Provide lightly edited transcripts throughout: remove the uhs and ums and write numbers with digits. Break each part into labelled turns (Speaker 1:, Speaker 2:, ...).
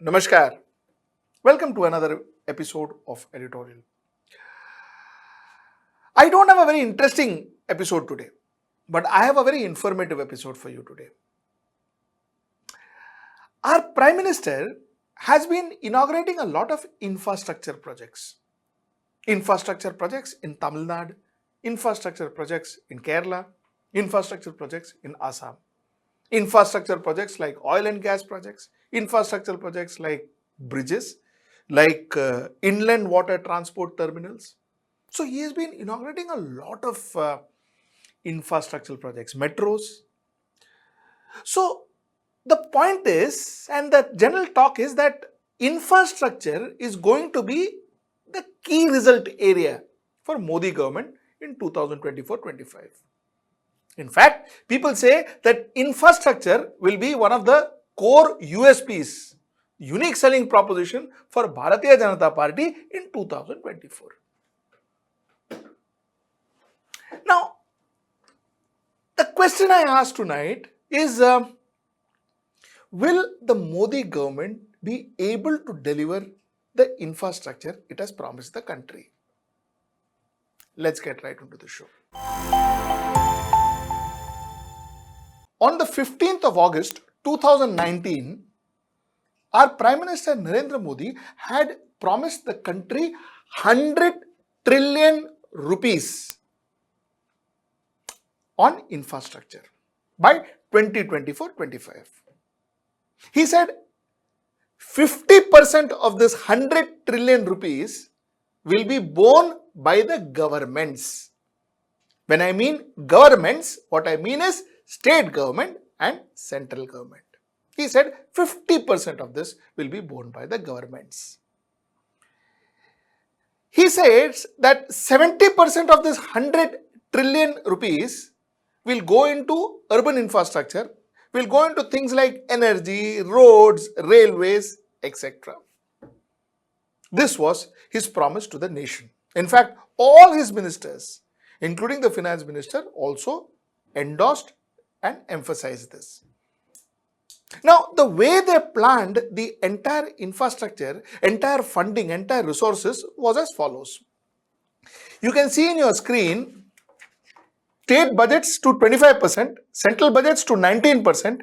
Speaker 1: Namaskar. Welcome to another episode of Editorial. I don't have a very interesting episode today, but I have a very informative episode for you today. Our Prime Minister has been inaugurating a lot of infrastructure projects. Infrastructure projects in Tamil Nadu, infrastructure projects in Kerala, infrastructure projects in Assam. Infrastructure projects like oil and gas projects, infrastructure projects like bridges, like inland water transport terminals. So he has been inaugurating a lot of infrastructure projects, metros. So the point is, and the general talk is that infrastructure is going to be the key result area for Modi government in 2024-25. In fact, people say that infrastructure will be one of the core USPs, unique selling proposition for Bharatiya Janata Party in 2024. Now, the question I ask tonight is, will the Modi government be able to deliver the infrastructure it has promised the country? Let's get right into the show. On the 15th of August 2019, our Prime Minister Narendra Modi had promised the country 100 trillion rupees on infrastructure by 2024-25. He said 50% of this 100 trillion rupees will be borne by the governments. When I mean governments, what I mean is state government and central government. He said 50% of this will be borne by the governments. He says that 70% of this 100 trillion rupees will go into urban infrastructure, will go into things like energy, roads, railways, etc. This was his promise to the nation. In fact, all his ministers, including the finance minister, also endorsed and emphasized this. Now, the way they planned the entire infrastructure, entire funding, entire resources was as follows. You can see in your screen, state budgets to 25%, central budgets to 19%,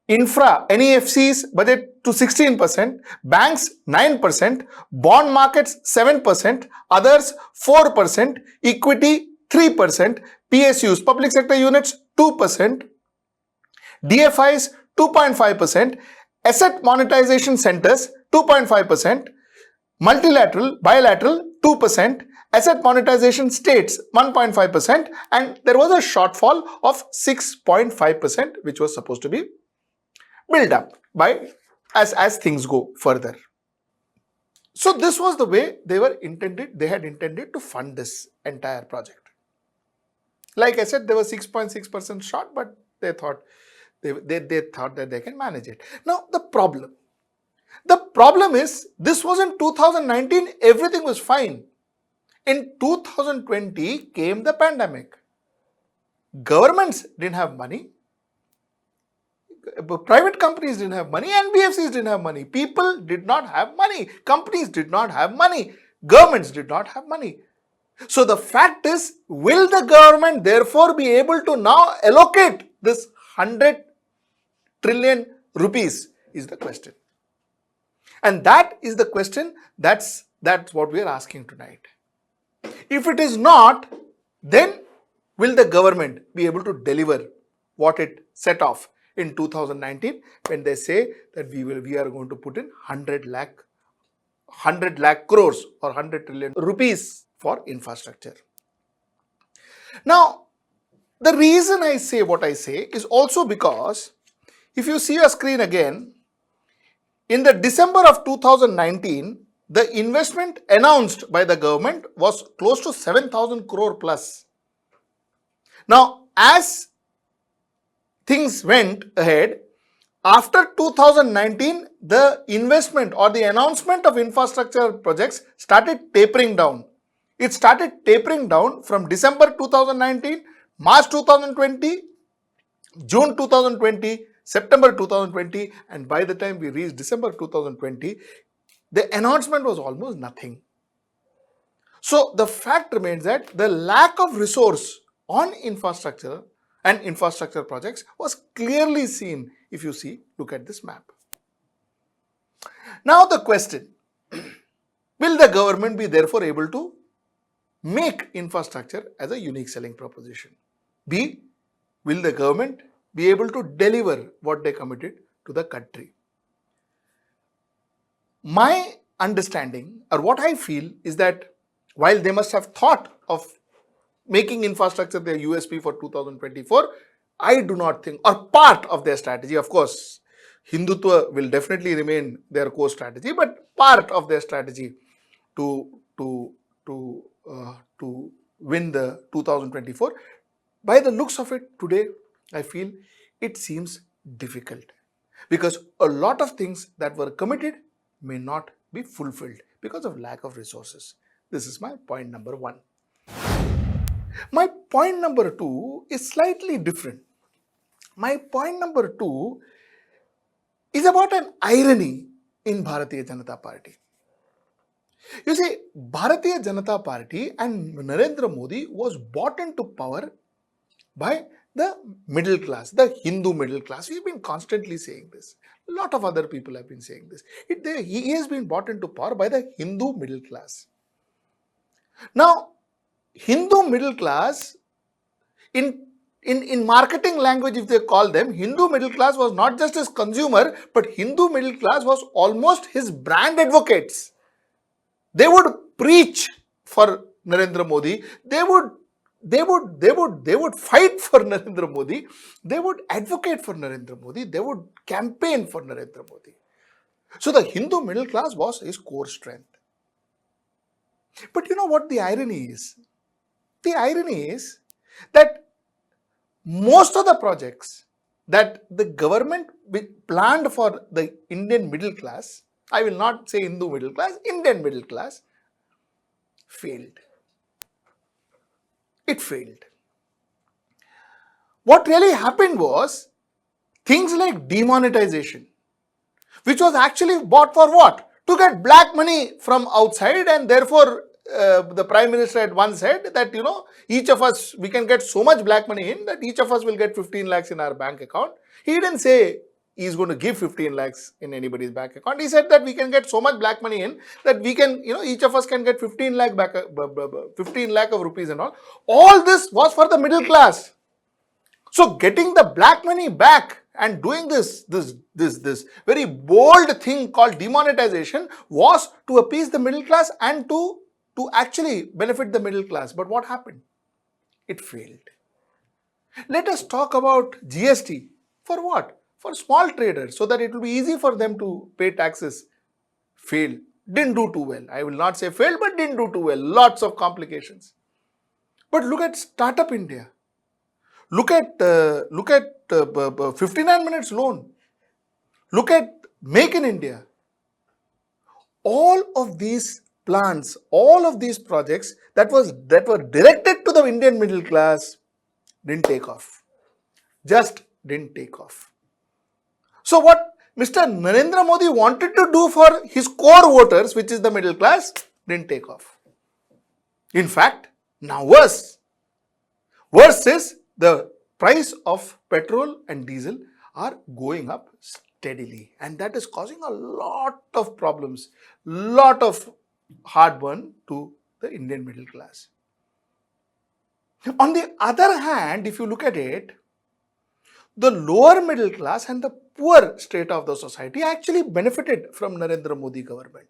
Speaker 1: infra, NEFC's budget to 16%, banks 9%, bond markets 7%, others 4%, equity 3%, PSUs, public sector units 2%, DFIs 2.5%, asset monetization centers 2.5%, multilateral, bilateral 2%, asset monetization states 1.5%, and there was a shortfall of 6.5% which was supposed to be built up by as things go further. So this was the way they had intended to fund this entire project. Like I said, they were 6.6% short, but they thought that they can manage it. Now the problem is, this was in 2019, everything was fine. In 2020 came the pandemic. Governments didn't have money. Private companies didn't have money. NBFCs didn't have money. People did not have money. Companies did not have money. Governments did not have money. So the fact is, will the government therefore be able to now allocate this 100 trillion rupees is the question. And that is the question, that's what we are asking tonight. If it is not, then will the government be able to deliver what it set off in 2019 when they say that we are going to put in 100 lakh crores or 100 trillion rupees for infrastructure. Now, the reason I say what I say is also because if you see your screen again, in the December of 2019, the investment announced by the government was close to 7,000 crore plus. Now, as things went ahead, after 2019, the investment or the announcement of infrastructure projects started tapering down. It started tapering down from December 2019, March 2020, June 2020, September 2020, and by the time we reached December 2020, the announcement was almost nothing. So the fact remains that the lack of resource on infrastructure and infrastructure projects was clearly seen if you look at this map. Now the question, will the government be therefore able to make infrastructure as a unique selling proposition? B, will the government be able to deliver what they committed to the country? My understanding, or what I feel, is that while they must have thought of making infrastructure their USP for 2024, I do not think, or part of their strategy, of course, Hindutva will definitely remain their core strategy, but part of their strategy to win the 2024, by the looks of it today, I feel it seems difficult, because a lot of things that were committed may not be fulfilled because of lack of resources. This is my point number one. My point number two is slightly different. My point number two is about an irony in Bharatiya Janata Party. You see, Bharatiya Janata Party and Narendra Modi was brought into power by the middle class, the Hindu middle class. We've been constantly saying this. A lot of other people have been saying this. He has been brought into power by the Hindu middle class. Now, Hindu middle class, in marketing language, if they call them, Hindu middle class was not just his consumer, but Hindu middle class was almost his brand advocates. They would preach for Narendra Modi. They would fight for Narendra Modi. They would advocate for Narendra Modi. They would campaign for Narendra Modi. So the Hindu middle class was his core strength. But you know what the irony is? The irony is that most of the projects that the government planned for the Indian middle class, I will not say Hindu middle class, Indian middle class, failed. It failed. What really happened was things like demonetization, which was actually bought for what? To get black money from outside, and therefore the Prime Minister had once said that, each of us, we can get so much black money in that each of us will get 15 lakhs in our bank account. He didn't say he's going to give 15 lakhs in anybody's bank account. He said that we can get so much black money in that we can, each of us can get 15 lakh of rupees and all. All this was for the middle class. So getting the black money back and doing this very bold thing called demonetization was to appease the middle class and to actually benefit the middle class. But what happened? It failed. Let us talk about GST. For what? For small traders, so that it will be easy for them to pay taxes. Failed. Didn't do too well. I will not say failed, but didn't do too well. Lots of complications. But look at Startup India. Look at 59 minutes loan. Look at Make in India. All of these plans, all of these projects that were directed to the Indian middle class didn't take off. Just didn't take off. So what Mr. Narendra Modi wanted to do for his core voters, which is the middle class, didn't take off. In fact, now worse. Worse is the price of petrol and diesel are going up steadily, and that is causing a lot of problems, lot of heartburn to the Indian middle class. On the other hand, if you look at it, the lower middle class and the poor strata of the society actually benefited from Narendra Modi government.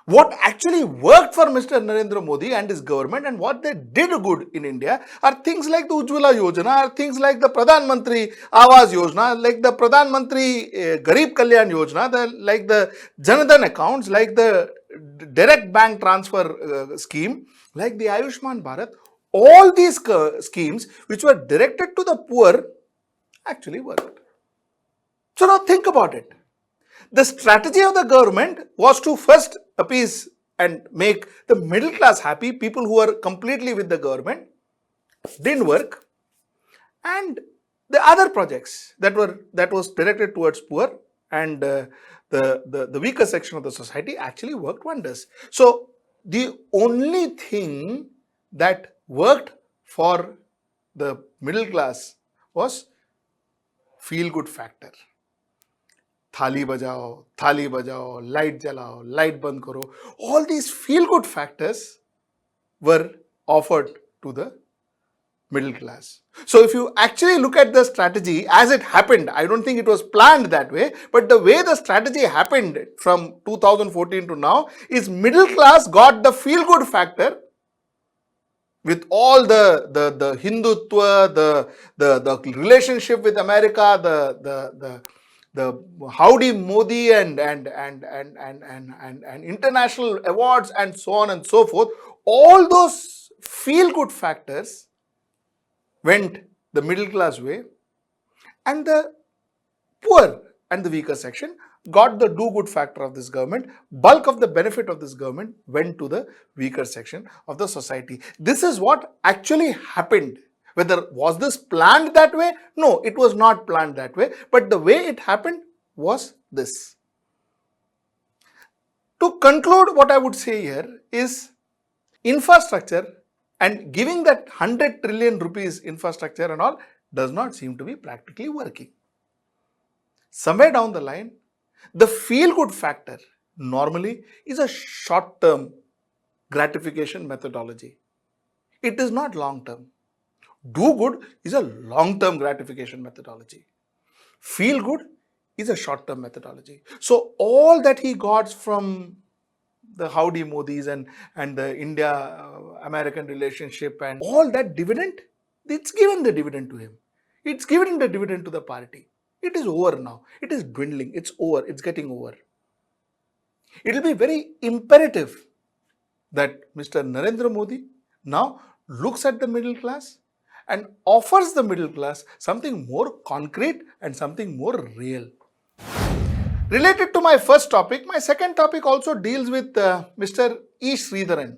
Speaker 1: What actually worked for Mr. Narendra Modi and his government, and what they did good in India, are things like the Ujjwala Yojana, are things like the Pradhan Mantri Awas Yojana, like the Pradhan Mantri Garib Kalyan Yojana, like the Jan Dhan accounts, like the direct bank transfer scheme, like the Ayushman Bharat. All these schemes which were directed to the poor actually worked. So now think about it. The strategy of the government was to first appease and make the middle class happy, people who are completely with the government. Didn't work. And The other projects that was directed towards poor and the weaker section of the society actually worked wonders. So the only thing that worked for the middle class was feel good factor. थाली बजाओ, light jalao, light band karo. All these feel good factors were offered to the middle class. So if you actually look at the strategy as it happened, I don't think it was planned that way, but the way the strategy happened from 2014 to now is middle class got the feel good factor with all the Hindutva, the relationship with America, the howdy Modi and international awards and so on and so forth. All those feel good factors went the middle class way, and the poor and the weaker section got the do good factor of this government. Bulk of the benefit of this government went to the weaker section of the society. This is what actually happened. Whether was this planned that way? No, it was not planned that way, but the way it happened was this. To conclude, what I would say here is infrastructure and giving that 100 trillion rupees infrastructure and all does not seem to be practically working. Somewhere down the line, the feel good factor normally is a short term gratification methodology. It is not long term. Do good is a long term gratification methodology. Feel good is a short term methodology. So all that he got from the howdy Modis and the India-American relationship and all that dividend, it's given the dividend to him. It's given the dividend to the party. It is over now. It is dwindling. It's over. It's getting over. It will be very imperative that Mr. Narendra Modi now looks at the middle class and offers the middle class something more concrete and something more real. Related to my first topic, my second topic also deals with Mr. E. Sridharan.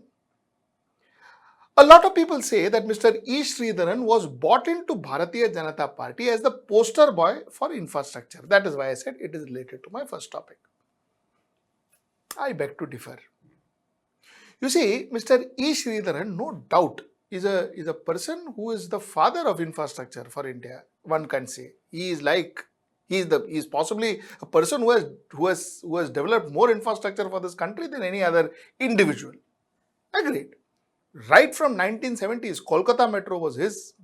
Speaker 1: A lot of people say that Mr. E. Sridharan was bought into Bharatiya Janata Party as the poster boy for infrastructure. That is why I said it is related to my first topic. I beg to differ. You see, Mr. E. Sridharan, no doubt, is a person who is the father of infrastructure for India. One can say he is possibly a person who has developed more infrastructure for this country than any other individual. Agreed. Right from 1970s, Kolkata Metro was his,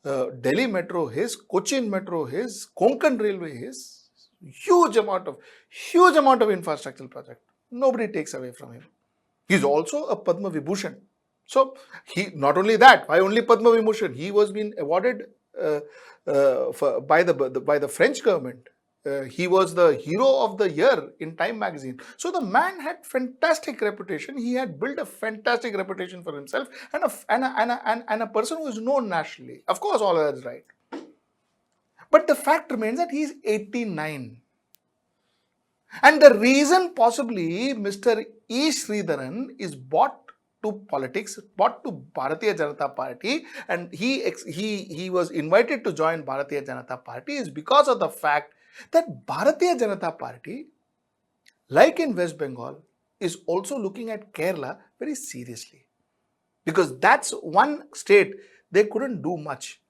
Speaker 1: Delhi Metro his, Cochin Metro his, Konkan Railway his. Huge amount of infrastructural project. Nobody takes away from him. He is also a Padma Vibhushan. So he not only that, why only Padma Vibhushan? He was being awarded by the French government. He was the hero of the year in Time magazine. So the man had fantastic reputation. He had built a fantastic reputation for himself and a person who is known nationally. Of course, all that is right. But the fact remains that he is 89. And the reason possibly Mr. E. Sridharan is bought to politics, bought to Bharatiya Janata Party, and he was invited to join Bharatiya Janata Party is because of the fact that Bharatiya Janata Party, like in West Bengal, is also looking at Kerala very seriously. Because that's one state they couldn't do much.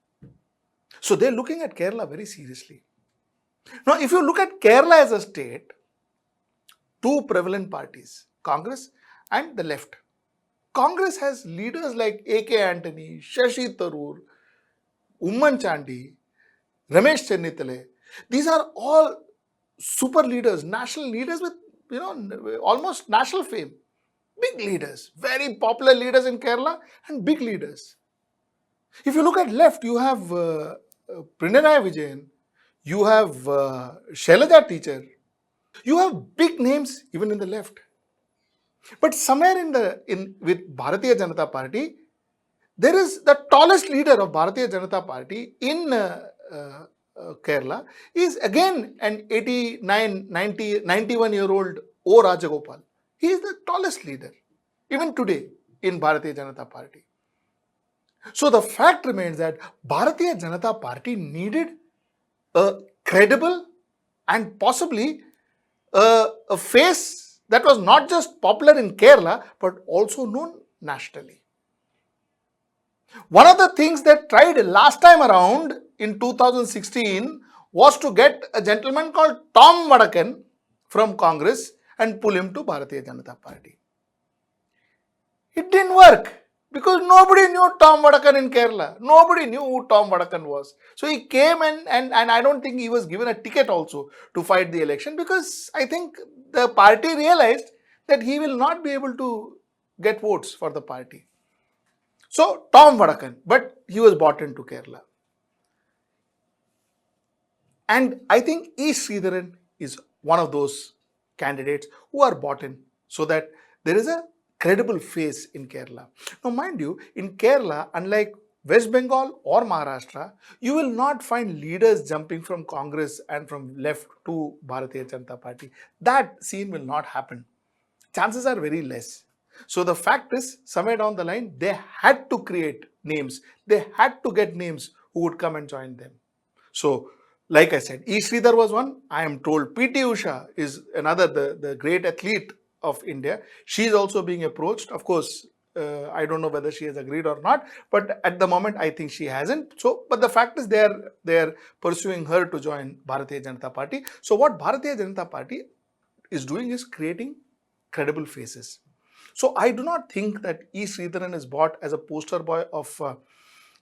Speaker 1: So they're looking at Kerala very seriously. Now, if you look at Kerala as a state, two prevalent parties, Congress and the left. Congress has leaders like A.K. Antony, Shashi Tharoor, Umman Chandi, Ramesh Chennitale. These are all super leaders, national leaders with almost national fame. Big leaders, very popular leaders in Kerala and big leaders. If you look at left, you have Pinarayi Vijayan, you have Shailaja Teacher, you have big names even in the left. But somewhere with Bharatiya Janata Party, there is the tallest leader of Bharatiya Janata Party in Kerala is again an 89, 90, 91-year-old O. Rajagopal. He is the tallest leader even today in Bharatiya Janata Party. So the fact remains that Bharatiya Janata Party needed a credible and possibly a face that was not just popular in Kerala but also known nationally. One of the things that tried last time around in 2016 was to get a gentleman called Tom Vadakan from Congress and pull him to Bharatiya Janata Party. It didn't work because nobody knew Tom Vadakan in Kerala. Nobody knew who Tom Vadakan was. So he came and I don't think he was given a ticket also to fight the election because I think the party realized that he will not be able to get votes for the party. So Tom Vadakan, but he was brought into Kerala. And I think E. Sridharan is one of those candidates who are bought in so that there is a credible face in Kerala. Now, mind you, in Kerala, unlike West Bengal or Maharashtra, you will not find leaders jumping from Congress and from left to Bharatiya Janata Party. That scene will not happen. Chances are very less. So the fact is, somewhere down the line, they had to create names. They had to get names who would come and join them. So, like I said, E. Sridhar was one. I am told P.T. Usha is another, the great athlete of India. She is also being approached. Of course, I don't know whether she has agreed or not, but at the moment, I think she hasn't. So, but the fact is, they are pursuing her to join Bharatiya Janata Party. So, what Bharatiya Janata Party is doing is creating credible faces. So, I do not think that E. Sridharan is bought as a poster boy of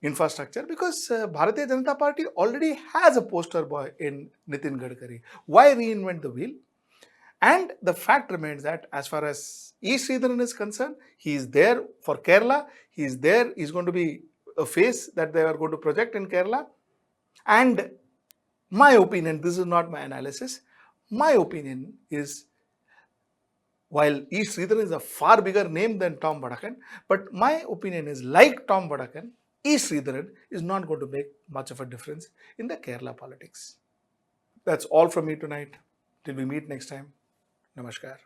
Speaker 1: infrastructure because Bharatiya Janata Party already has a poster boy in Nitin Gadkari. Why reinvent the wheel? And the fact remains that as far as E. Sridharan is concerned, he is there for Kerala. He is there. He is going to be a face that they are going to project in Kerala. And my opinion, this is not my analysis, my opinion is while E. Sridharan is a far bigger name than Tom Vadakan, but my opinion is like Tom Vadakan, E. Sridharan is not going to make much of a difference in the Kerala politics. That's all from me tonight. Till we meet next time. Namaskar.